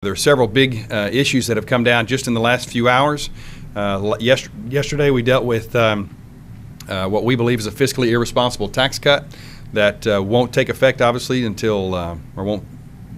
There are several big issues that have come down just in the last few hours. Yesterday we dealt with what we believe is a fiscally irresponsible tax cut that won't take effect, obviously, until or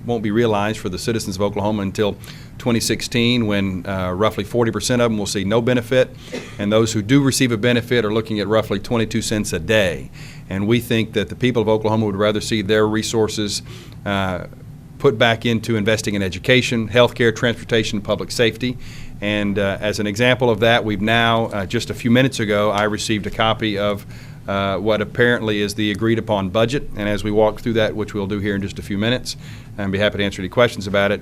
won't be realized for the citizens of Oklahoma until 2016, when roughly 40% of them will see no benefit, and those who do receive a benefit are looking at roughly 22 cents a day. And we think that the people of Oklahoma would rather see their resources put back into investing in education, healthcare, transportation, and public safety. And as an example of that, we've now, just a few minutes ago, I received a copy of what apparently is the agreed upon budget. And as we walk through that, which we'll do here in just a few minutes, and be happy to answer any questions about it,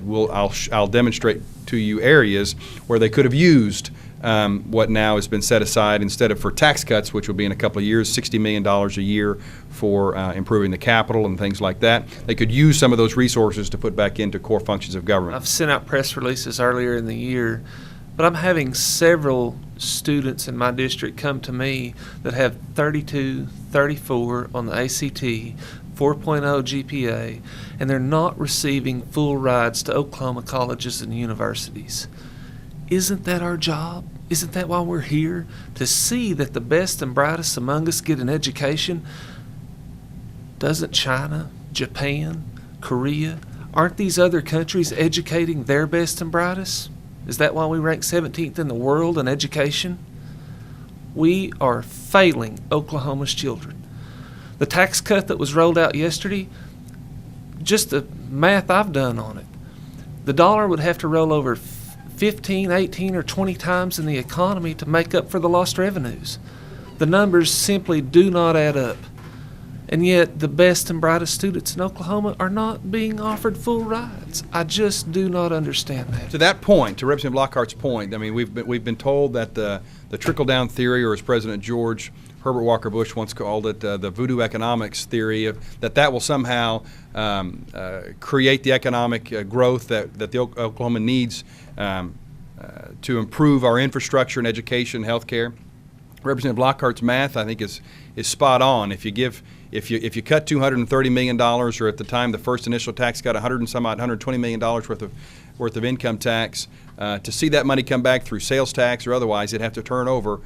I'll demonstrate to you areas where they could have used what now has been set aside instead of for tax cuts, which will be in a couple of years, $60 million a year for improving the capital and things like that. They could use some of those resources to put back into core functions of government. I've sent out press releases earlier in the year, but I'm having several students in my district come to me that have 32, 34 on the ACT, 4.0 GPA, and they're not receiving full rides to Oklahoma colleges and universities. Isn't that our job? Isn't that why we're here? To see that the best and brightest among us get an education? Doesn't China, Japan, Korea, aren't these other countries educating their best and brightest? Is that why we rank 17th in the world in education? We are failing Oklahoma's children. The tax cut that was rolled out yesterday, just the math I've done on it, the dollar would have to roll over 15, 18, or 20 times in the economy to make up for the lost revenues. The numbers simply do not add up. And yet the best and brightest students in Oklahoma are not being offered full rides. I just do not understand that. To that point, to Representative Lockhart's point, I mean, we've been told that the trickle-down theory, or as President George Herbert Walker Bush once called it, the voodoo economics theory, that will somehow create the economic growth that the Oklahoma needs to improve our infrastructure and education, healthcare. Representative Lockhart's math, I think, is spot on. If you cut $230 million, or at the time the first initial tax cut $120 million worth of income tax, to see that money come back through sales tax or otherwise, it'd have to turn over,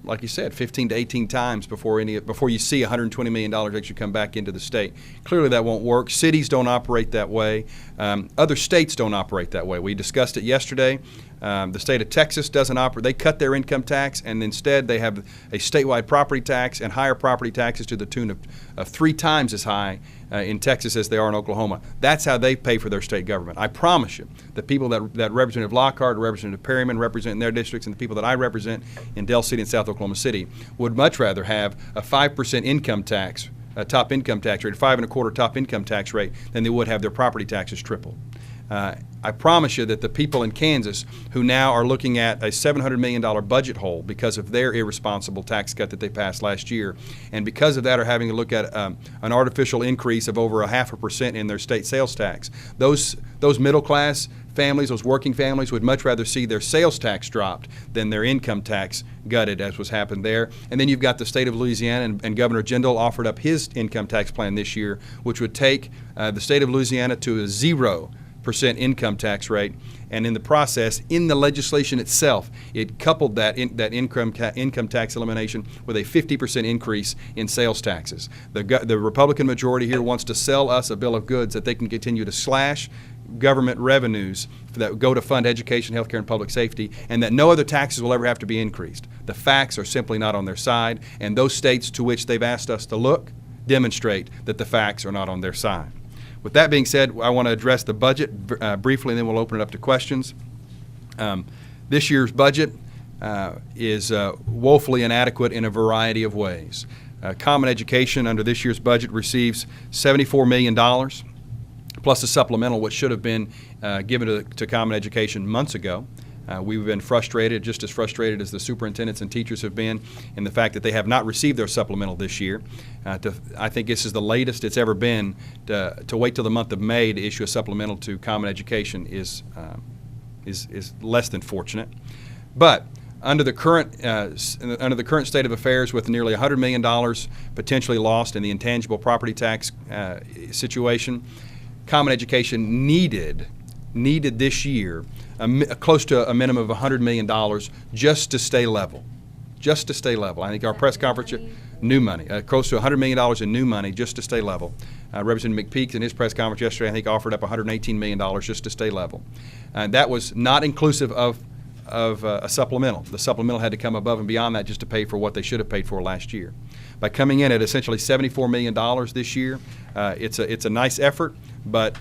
like you said, 15 to 18 times before you see $120 million actually come back into the state. Clearly that won't work. Cities don't operate that way. Other states don't operate that way. We discussed it yesterday. The state of Texas doesn't operate. They cut their income tax, and instead they have a statewide property tax and higher property taxes to the tune of 3 times as high in Texas as they are in Oklahoma. That's how they pay for their state government. I promise you, the people that Representative Lockhart, Representative Perryman represent in their districts, and the people that I represent in Del City and South Oklahoma City would much rather have a 5% income tax, a top income tax rate, a 5.25% top income tax rate, than they would have their property taxes tripled. I promise you that the people in Kansas who now are looking at a $700 million budget hole because of their irresponsible tax cut that they passed last year, and because of that are having to look at an artificial increase of over 0.5% in their state sales tax. Those middle class families, those working families, would much rather see their sales tax dropped than their income tax gutted, as was happened there. And then you've got the state of Louisiana, and Governor Jindal offered up his income tax plan this year, which would take the state of Louisiana to a 0% income tax rate, and in the process, in the legislation itself, it coupled that income tax elimination with a 50% increase in sales taxes. The Republican majority here wants to sell us a bill of goods that they can continue to slash government revenues that go to fund education, healthcare, and public safety, and that no other taxes will ever have to be increased. The facts are simply not on their side, and those states to which they've asked us to look demonstrate that the facts are not on their side. With that being said, I want to address the budget briefly, and then we'll open it up to questions. This year's budget is woefully inadequate in a variety of ways. Common Education under this year's budget receives $74 million, plus a supplemental, which should have been given to Common Education months ago. We've been frustrated, just as frustrated as the superintendents and teachers have been, in the fact that they have not received their supplemental this year. I think this is the latest it's ever been. To wait till the month of May to issue a supplemental to Common Education is less than fortunate. But under the current state of affairs, with nearly $100 million potentially lost in the intangible property tax situation, Common Education needed needed this year close to a minimum of $100 million just to stay level. Just to stay level. I think our press conference, new money, close to $100 million in new money just to stay level. Representative McPeak in his press conference yesterday, I think, offered up $118 million just to stay level. That was not inclusive of a supplemental. The supplemental had to come above and beyond that just to pay for what they should have paid for last year. By coming in at essentially $74 million this year, it's a nice effort, but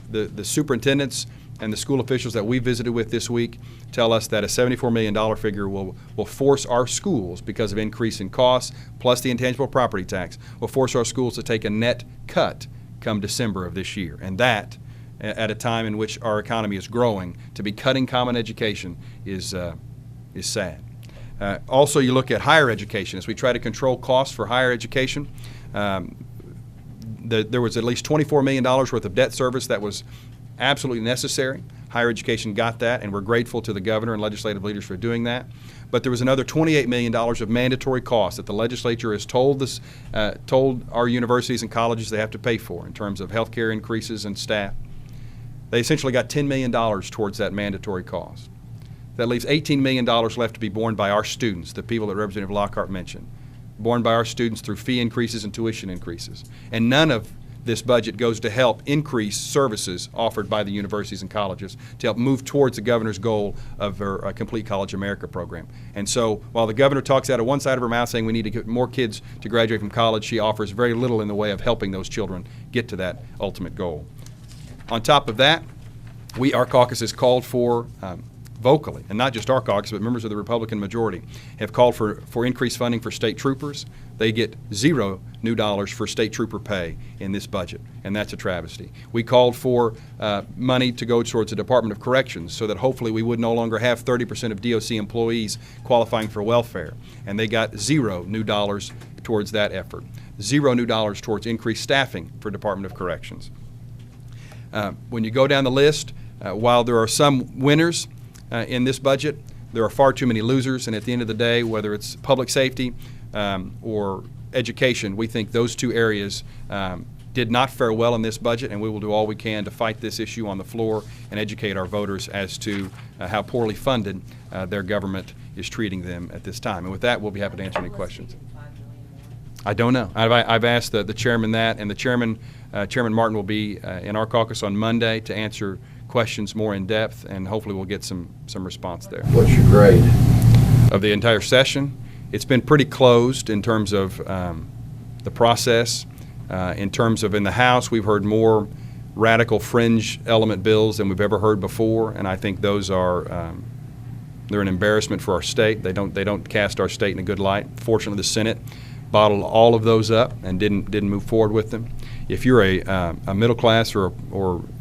the superintendents and the school officials that we visited with this week tell us that a $74 million figure will force our schools, because of increase in costs plus the intangible property tax, will force our schools to take a net cut come December of this year. And that, at a time in which our economy is growing, to be cutting common education is sad. Also, you look at higher education. As we try to control costs for higher education, there was at least $24 million worth of debt service that was absolutely necessary. Higher education got that, and we're grateful to the governor and legislative leaders for doing that. But there was another $28 million of mandatory costs that the legislature has told our universities and colleges they have to pay for in terms of health care increases and staff. They essentially got $10 million towards that mandatory cost. That leaves $18 million left to be borne by our students, the people that Representative Lockhart mentioned, borne by our students through fee increases and tuition increases. And none of this budget goes to help increase services offered by the universities and colleges to help move towards the governor's goal of a Complete College America program. And so while the governor talks out of one side of her mouth saying we need to get more kids to graduate from college, she offers very little in the way of helping those children get to that ultimate goal. On top of that, our caucus has called for vocally, and not just our caucus, but members of the Republican majority have called for increased funding for state troopers. They get $0 new dollars for state trooper pay in this budget, and that's a travesty. We called for money to go towards the Department of Corrections so that hopefully we would no longer have 30% of DOC employees qualifying for welfare, and they got $0 new dollars towards that effort. $0 new dollars towards increased staffing for Department of Corrections. When you go down the list, while there are some winners in this budget, there are far too many losers, and at the end of the day, whether it's public safety or education, we think those two areas did not fare well in this budget, and we will do all we can to fight this issue on the floor and educate our voters as to how poorly funded their government is treating them at this time. And with that, we'll be happy to answer any questions. I don't know. I've asked the chairman that, and the Chairman Martin will be in our caucus on Monday to answer questions more in depth, and hopefully we'll get some response there. What's your grade? Of the entire session, it's been pretty closed in terms of the process. In terms of in the House, we've heard more radical fringe element bills than we've ever heard before, and I think those are they're an embarrassment for our state. They don't cast our state in a good light. Fortunately, the Senate bottled all of those up and didn't move forward with them. If you're a middle class or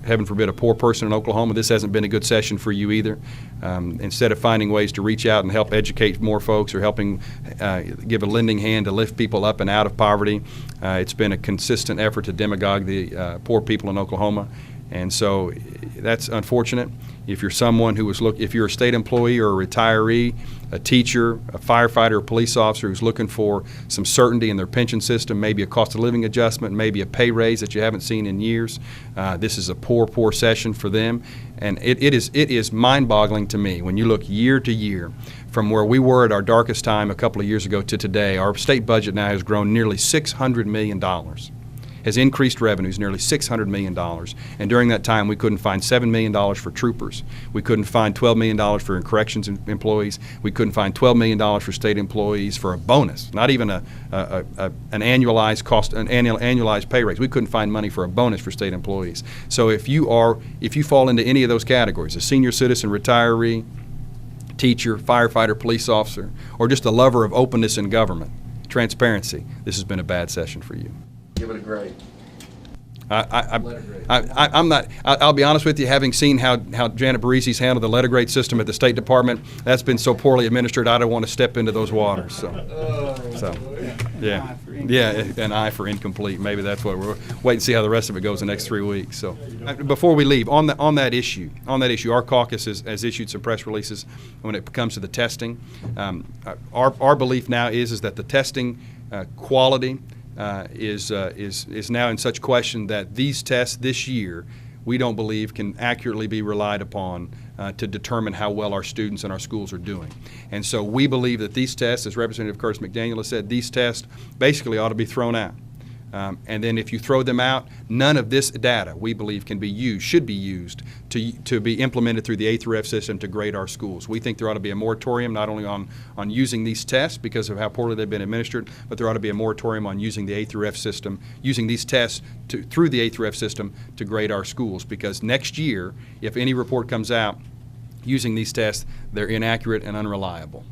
heaven forbid a poor person in Oklahoma, this hasn't been a good session for you either. Instead of finding ways to reach out and help educate more folks or helping give a lending hand to lift people up and out of poverty, it's been a consistent effort to demagogue the poor people in Oklahoma. And so that's unfortunate. If you're someone who if you're a state employee or a retiree, a teacher, a firefighter, a police officer who's looking for some certainty in their pension system, maybe a cost of living adjustment, maybe a pay raise that you haven't seen in years, this is a poor session for them. And it is mind-boggling to me when you look year to year from where we were at our darkest time a couple of years ago to today. Our state budget now has grown nearly $600 million. Has increased revenues nearly $600 million. And during that time, we couldn't find $7 million for troopers. We couldn't find $12 million for corrections employees. We couldn't find $12 million for state employees for a bonus, not even an annualized cost, an annualized pay raise. We couldn't find money for a bonus for state employees. So if you fall into any of those categories, a senior citizen, retiree, teacher, firefighter, police officer, or just a lover of openness in government, transparency, this has been a bad session for you. Give it a grade. I'm not. I'll be honest with you. Having seen how Janet Barisi's handled the letter grade system at the State Department, that's been so poorly administered. I don't want to step into those waters. Yeah, an I for incomplete. Maybe that's what we're wait and see how the rest of it goes the next 3 weeks. So, before we leave, on that issue, our caucus has issued some press releases when it comes to the testing. Our belief now is that the testing quality is now in such question that these tests this year we don't believe can accurately be relied upon to determine how well our students and our schools are doing. And so we believe that these tests, as Representative Curtis McDaniel has said, these tests basically ought to be thrown out. And then if you throw them out, none of this data, we believe, can be used, should be used to be implemented through the A through F system to grade our schools. We think there ought to be a moratorium not only on using these tests because of how poorly they've been administered, but there ought to be a moratorium on using the A through F system, using these tests through the A through F system to grade our schools. Because next year, if any report comes out using these tests, they're inaccurate and unreliable.